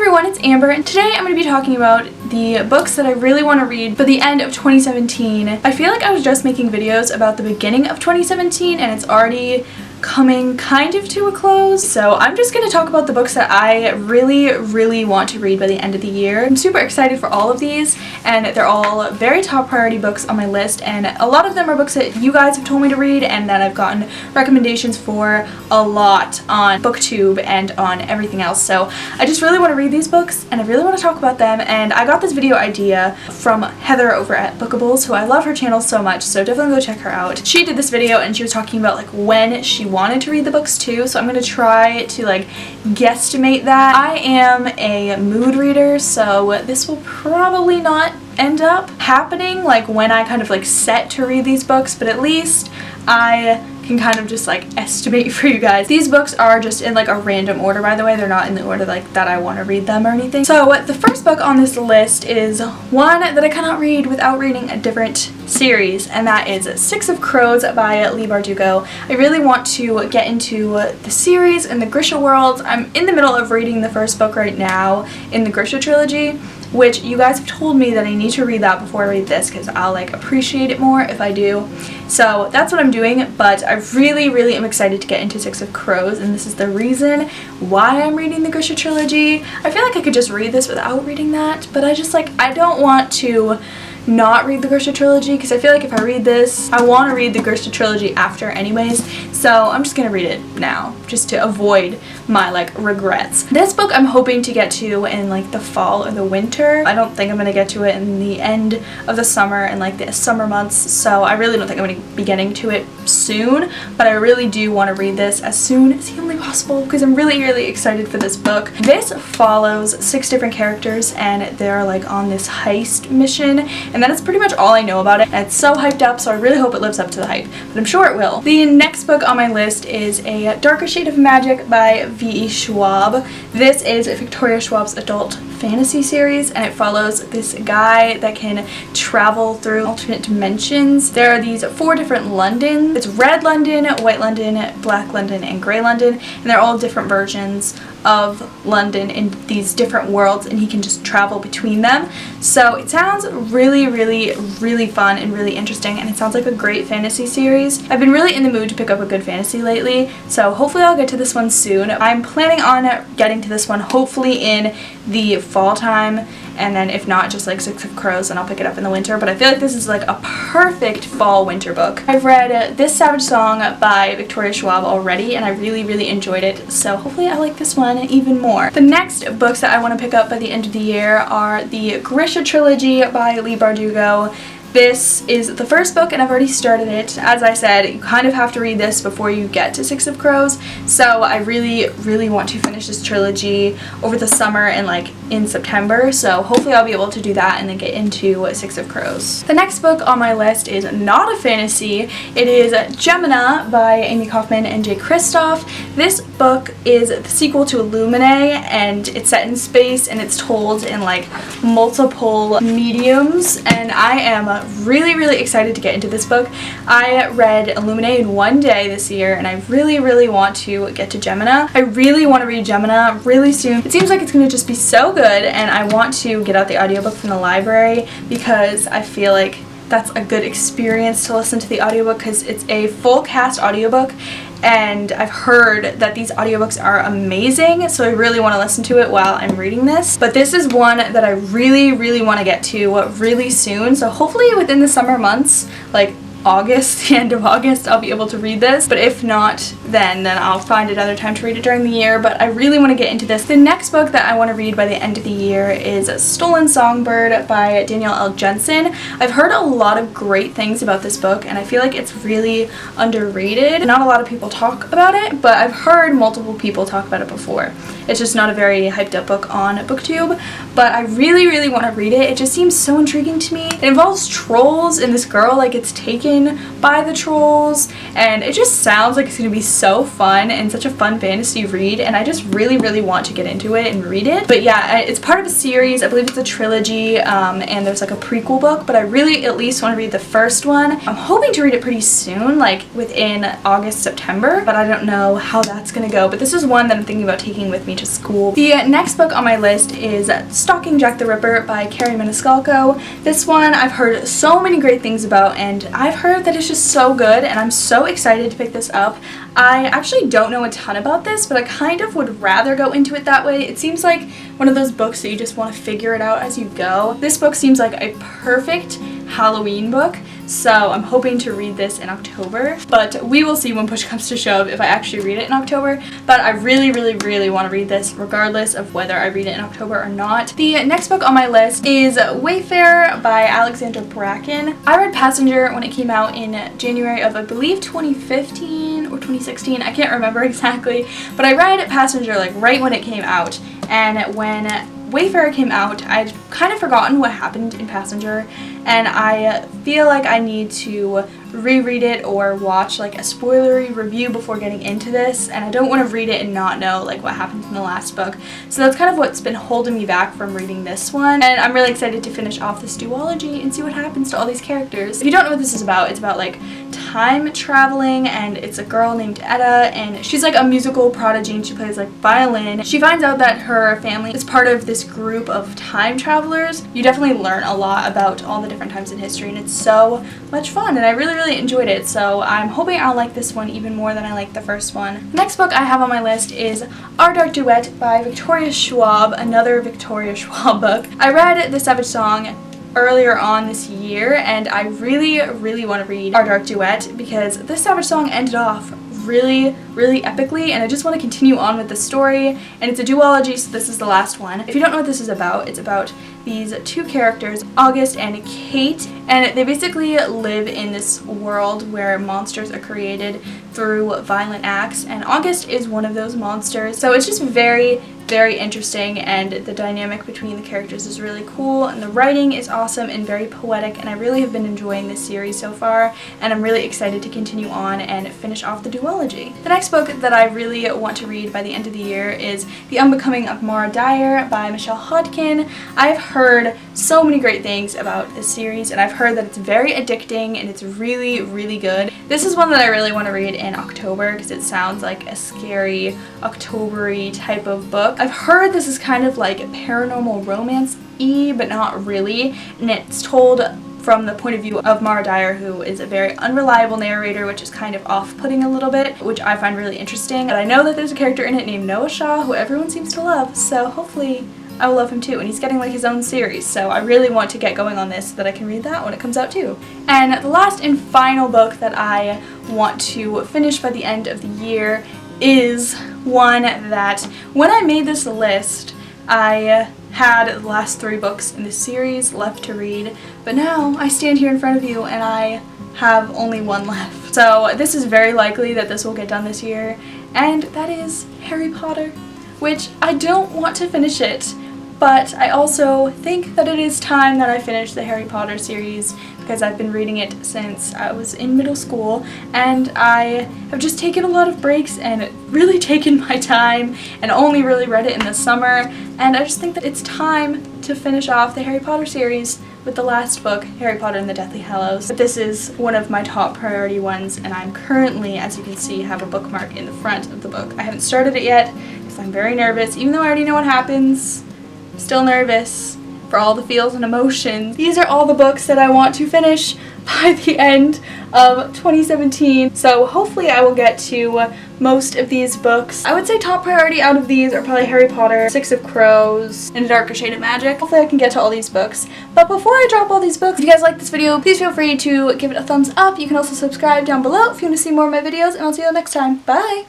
everyone, it's Amber, and today I'm going to be talking about the books that I really want to read for the end of 2017. I feel like I was just making videos about the beginning of 2017 and it's already coming kind of to a close, so I'm just going to talk about the books that I really want to read by the end of the year. I'm super excited for all of these, and they're all very top priority books on my list, and a lot of them are books that you guys have told me to read and that I've gotten recommendations for a lot on BookTube and on everything else. So I just really want to read these books and I really want to talk about them, and I got this video idea from Heather over at Bookables, who I love her channel so much, so definitely go check her out. She did this video and she was talking about like when she wanted to read the books too, so I'm going to try to like guesstimate that. I am a mood reader, so this will probably not end up happening like when I kind of like set to read these books, but at least I can kind of just like estimate for you guys. These books are just in like a random order, by the way. They're not in the order like that I want to read them or anything. So the first book on this list is one that I cannot read without reading a different series, and that is Six of Crows by Leigh Bardugo. I really want to get into the series and the Grisha world. I'm in the middle of reading the first book right now in the Grisha trilogy, which you guys have told me that I need to read that before I read this because I'll like appreciate it more if I do. So that's what I'm doing, but I really am excited to get into Six of Crows, and this is the reason why I'm reading the Grisha trilogy. I feel like I could just read this without reading that, but I don't want to not read the Grisha trilogy because I feel like if I read this, I want to read the Grisha trilogy after anyways, so I'm just gonna read it now just to avoid my like regrets. This book I'm hoping to get to in like the fall or the winter. I don't think I'm gonna get to it in the end of the summer and like the summer months, so I really don't think I'm gonna be getting to it soon, but I really do want to read this as soon as humanly possible because I'm really excited for this book. This follows 6 different characters and they're like on this heist mission, and that is pretty much all I know about it. And it's so hyped up, so I really hope it lives up to the hype, but I'm sure it will. The next book on my list is A Darker Shade of Magic by V.E. Schwab. This is Victoria Schwab's adult fantasy series, and it follows this guy that can travel through alternate dimensions. There are these 4 different Londons. It's Red London, White London, Black London, and Grey London, and they're all different versions of London in these different worlds, and he can just travel between them. So it sounds really fun and really interesting, and it sounds like a great fantasy series. I've been really in the mood to pick up a good fantasy lately, so hopefully I'll get to this one soon. I'm planning on getting to this one hopefully in the fall time, and then if not, just like Six of Crows, and I'll pick it up in the winter. But I feel like this is like a perfect fall winter book. I've read This Savage Song by Victoria Schwab already, and I really enjoyed it, so hopefully I like this one even more. The next books that I want to pick up by the end of the year are the Grisha trilogy by Leigh Bardugo. This is the first book and I've already started it. As I said, you kind of have to read this before you get to Six of Crows, so I really want to finish this trilogy over the summer and like in September, so hopefully I'll be able to do that and then get into Six of Crows. The next book on my list is not a fantasy. It is Gemina by Amy Kaufman and Jay Kristoff. This book is the sequel to Illuminae, and it's set in space and it's told in like multiple mediums, and I am really excited to get into this book. I read Illuminae in one day this year, and I really want to get to Gemina. I really want to read Gemina really soon. It seems like it's going to just be so good, and I want to get out the audiobook from the library because I feel like that's a good experience to listen to the audiobook because it's a full cast audiobook, and I've heard that these audiobooks are amazing, so I really want to listen to it while I'm reading this. But this is one that I really want to get to really soon, so hopefully within the summer months, like August, the end of August, I'll be able to read this, but if not, then I'll find another time to read it during the year. But I really want to get into this. The next book that I want to read by the end of the year is Stolen Songbird by Danielle L. Jensen. I've heard a lot of great things about this book, and I feel like it's really underrated. Not a lot of people talk about it, but I've heard multiple people talk about it before. It's just not a very hyped up book on BookTube, but I really want to read it. It just seems so intriguing to me. It involves trolls, and this girl like gets taken eaten by the trolls, and it just sounds like it's gonna be so fun and such a fun fantasy read, and I just really want to get into it and read it. But yeah, it's part of a series. I believe it's a trilogy, and there's like a prequel book, but I really at least want to read the first one. I'm hoping to read it pretty soon, like within August, September, but I don't know how that's gonna go. But this is one that I'm thinking about taking with me to school. The next book on my list is Stalking Jack the Ripper by Carrie Maniscalco. This one I've heard so many great things about, and I've heard that it's just so good, and I'm so excited to pick this up. I actually don't know a ton about this, but I kind of would rather go into it that way. It seems like one of those books that you just want to figure it out as you go. This book seems like a perfect Halloween book, so I'm hoping to read this in October, but we will see when push comes to shove if I actually read it in October. But I really want to read this regardless of whether I read it in October or not. The next book on my list is Wayfarer by Alexandra Bracken. I read Passenger when it came out in January of, I believe, 2015 or 2016. I can't remember exactly, but I read Passenger like right when it came out, and when Wayfarer came out, I'd kind of forgotten what happened in Passenger, and I feel like I need to reread it or watch like a spoilery review before getting into this, and I don't want to read it and not know like what happened in the last book. So that's kind of what's been holding me back from reading this one, and I'm really excited to finish off this duology and see what happens to all these characters. If you don't know what this is about, it's about like time traveling, and it's a girl named Etta, and she's like a musical prodigy, and she plays like violin. She finds out that her family is part of this group of time travelers. You definitely learn a lot about all the different times in history, and it's so much fun, and I really enjoyed it, so I'm hoping I'll like this one even more than I liked the first one. The next book I have on my list is Our Dark Duet by Victoria Schwab, another Victoria Schwab book. I read The Savage Song earlier on this year, and I really want to read Our Dark Duet because this Savage Song ended off really epically, and I just want to continue on with the story, and it's a duology, so this is the last one. If you don't know what this is about, it's about these two characters, August and Kate, and they basically live in this world where monsters are created through violent acts, and August is one of those monsters. So it's just very interesting, and the dynamic between the characters is really cool, and the writing is awesome and very poetic, and I really have been enjoying this series so far, and I'm really excited to continue on and finish off the duology. The next book that I really want to read by the end of the year is The Unbecoming of Mara Dyer by Michelle Hodkin. I've heard so many great things about this series, and I've heard that it's very addicting and it's really good. This is one that I really want to read in October because it sounds like a scary October-y type of book. I've heard this is kind of like paranormal romance-y, but not really, and it's told from the point of view of Mara Dyer, who is a very unreliable narrator, which is kind of off-putting a little bit, which I find really interesting. And I know that there's a character in it named Noah Shaw, who everyone seems to love, so hopefully I will love him too, and he's getting like his own series, so I really want to get going on this so that I can read that when it comes out too. And the last and final book that I want to finish by the end of the year is one that, when I made this list, I had the last 3 books in this series left to read, but now I stand here in front of you and I have only one left. So this is very likely that this will get done this year, and that is Harry Potter, which I don't want to finish it, but I also think that it is time that I finish the Harry Potter series because I've been reading it since I was in middle school, and I have just taken a lot of breaks and really taken my time and only really read it in the summer, and I just think that it's time to finish off the Harry Potter series with the last book, Harry Potter and the Deathly Hallows. But this is one of my top priority ones, and I'm currently, as you can see, have a bookmark in the front of the book. I haven't started it yet because I'm very nervous, even though I already know what happens. I'm still nervous for all the feels and emotions. These are all the books that I want to finish by the end of 2017, so hopefully I will get to most of these books. I would say top priority out of these are probably Harry Potter, Six of Crows, and A Darker Shade of Magic. Hopefully I can get to all these books. But before I drop all these books, if you guys like this video, please feel free to give it a thumbs up. You can also subscribe down below if you want to see more of my videos, and I'll see you all next time. Bye!